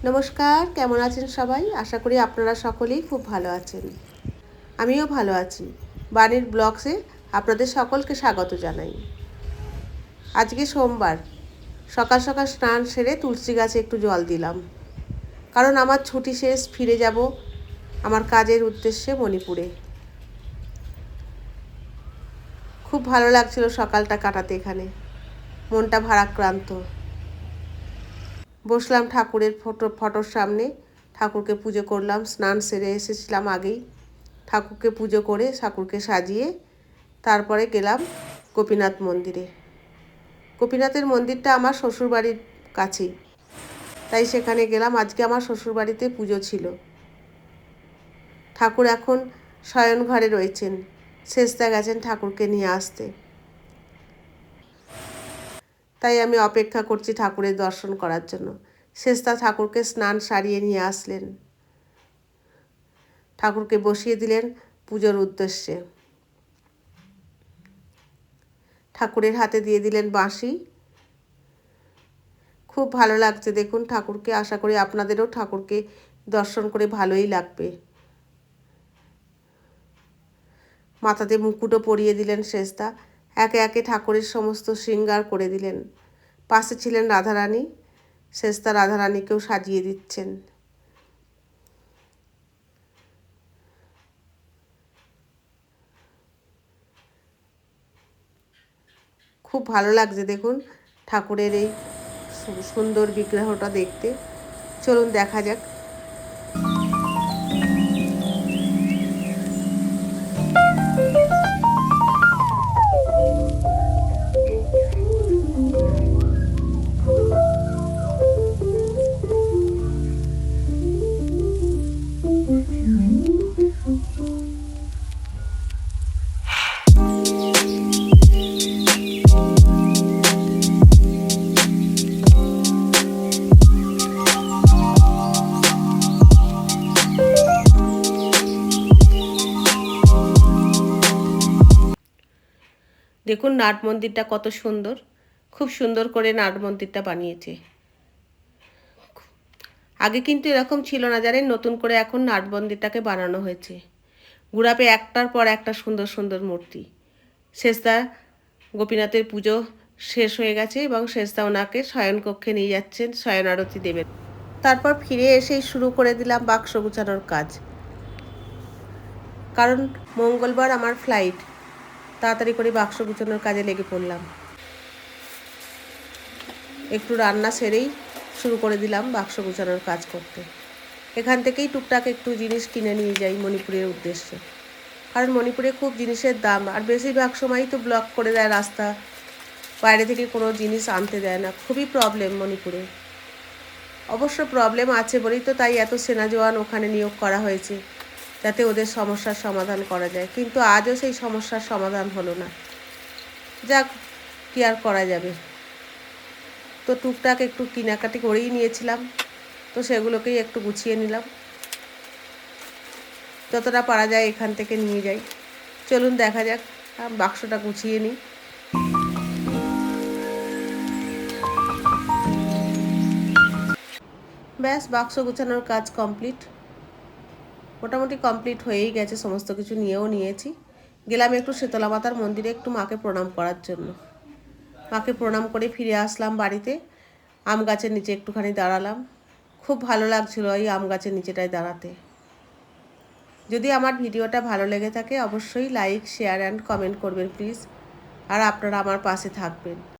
নমস্কার, কেমন আছেন সবাই? আশা করি আপনারা সকলেই খুব ভালো আছেন। আমিও ভালো আছি। বাণীর ব্লগসে আপনাদের সকলকে স্বাগত জানাই। আজকে সোমবার, সকাল সকাল স্নান সেরে তুলসী গাছে একটু জল দিলাম, কারণ আমার ছুটি শেষ, ফিরে যাব আমার কাজের উদ্দেশ্যে মণিপুরে। খুব ভালো লাগছিল সকালটা কাটাতে এখানে, মনটা ভারাক্রান্ত। বসলাম ঠাকুরের ফটোর সামনে, ঠাকুরকে পুজো করলাম। স্নান সেরে এসেছিলাম আগেই, ঠাকুরকে পুজো করে ঠাকুরকে সাজিয়ে তারপরে গেলাম গোপীনাথ মন্দিরে। গোপীনাথের মন্দিরটা আমার শ্বশুরবাড়ির কাছেই, তাই সেখানে গেলাম। আজকে আমার শ্বশুরবাড়িতে পুজো ছিল। ঠাকুর এখন শয়ন ঘরে রয়েছেন, সেজদা গেছেন ঠাকুরকে নিয়ে আসতে। তাই আমি অপেক্ষা করছি ঠাকুরের দর্শন করার জন্য। সেজদা ঠাকুরকে স্নান সারিয়ে নিয়ে আসলেন, ঠাকুরকে বসিয়ে দিলেন পুজোর উদ্দেশ্যে। ঠাকুরের হাতে দিয়ে দিলেন বাঁশি। খুব ভালো লাগছে দেখুন ঠাকুরকে। আশা করি আপনাদেরও ঠাকুরকে দর্শন করে ভালোই লাগবে। মাথাতে মুকুটও পরিয়ে দিলেন সেজদা। একে একে ঠাকুরের সমস্ত শৃঙ্গার করে দিলেন। পাশে ছিলেন রাধারানী, সেজদা রাধারানীকেও সাজিয়ে দিচ্ছেন। খুব ভালো লাগছে দেখুন ঠাকুরের এই সুন্দর বিগ্রহটা দেখতে। চলুন দেখা যাক। দেখুন নাট মন্দিরটা কত সুন্দর, খুব সুন্দর করে নাট মন্দিরটা বানিয়েছে। আগে কিন্তু এরকম ছিল না জানেন, নতুন করে এখন নাট মন্দিরটাকে বানানো হয়েছে। গুড়াপে একটার পর একটা সুন্দর সুন্দর মূর্তি। সেজদা গোপীনাথের পুজো শেষ হয়ে গেছে এবং সেজদা ওনাকে শয়নকক্ষে নিয়ে যাচ্ছেন, শয়ন আরতি দেবেন। তারপর ফিরে এসেই শুরু করে দিলাম বাক্স গুছানোর কাজ, কারণ মঙ্গলবার আমার ফ্লাইট। তাড়াতাড়ি করে বাক্স গুছানোর কাজে লেগে পড়লাম। একটু রান্না সেরেই শুরু করে দিলাম বাক্স গুছানোর কাজ করতে। এখান থেকেই টুকটাক একটু জিনিস কিনে নিয়ে যাই মণিপুরের উদ্দেশ্যে, কারণ মণিপুরে খুব জিনিসের দাম, আর বেশিরভাগ সময়ই তো ব্লক করে দেয় রাস্তা, বাইরে থেকে কোনো জিনিস আনতে দেয় না। খুবই প্রবলেম মণিপুরে। অবশ্য প্রবলেম আছে বলেই তো তাই এত সেনা জওয়ান ওখানে নিয়োগ করা হয়েছে, যাতে ওদের সমস্যার সমাধান করা যায়। কিন্তু আজও সেই সমস্যার সমাধান হলো না। যাক, কি আর করা যাবে। তো টুকটাক একটু কেনাকাটি করেই নিয়েছিলাম, তো সেগুলোকেই একটু গুছিয়ে নিলাম। যতটা পারা যায় এখান থেকে নিয়ে যাই। চলুন দেখা যাক, বাক্সটা গুছিয়ে নিই। ব্যাস, বাক্স গুছানোর কাজ কমপ্লিট, মোটামুটি কমপ্লিট হয়েই গেছে। সমস্ত কিছু নিয়েও নিয়েছি। গেলাম একটু শীতলা মাতার মন্দিরে একটু মাকে প্রণাম করার জন্য। মাকে প্রণাম করে ফিরে আসলাম বাড়িতে। আম গাছের নিচে একটুখানি দাঁড়ালাম। খুব ভালো লাগছিল এই আম গাছের নিচেটায় দাঁড়াতে। যদি আমার ভিডিওটা ভালো লেগে থাকে অবশ্যই লাইক, শেয়ার অ্যান্ড কমেন্ট করবেন প্লিজ। আর আপনারা আমার পাশে থাকবেন।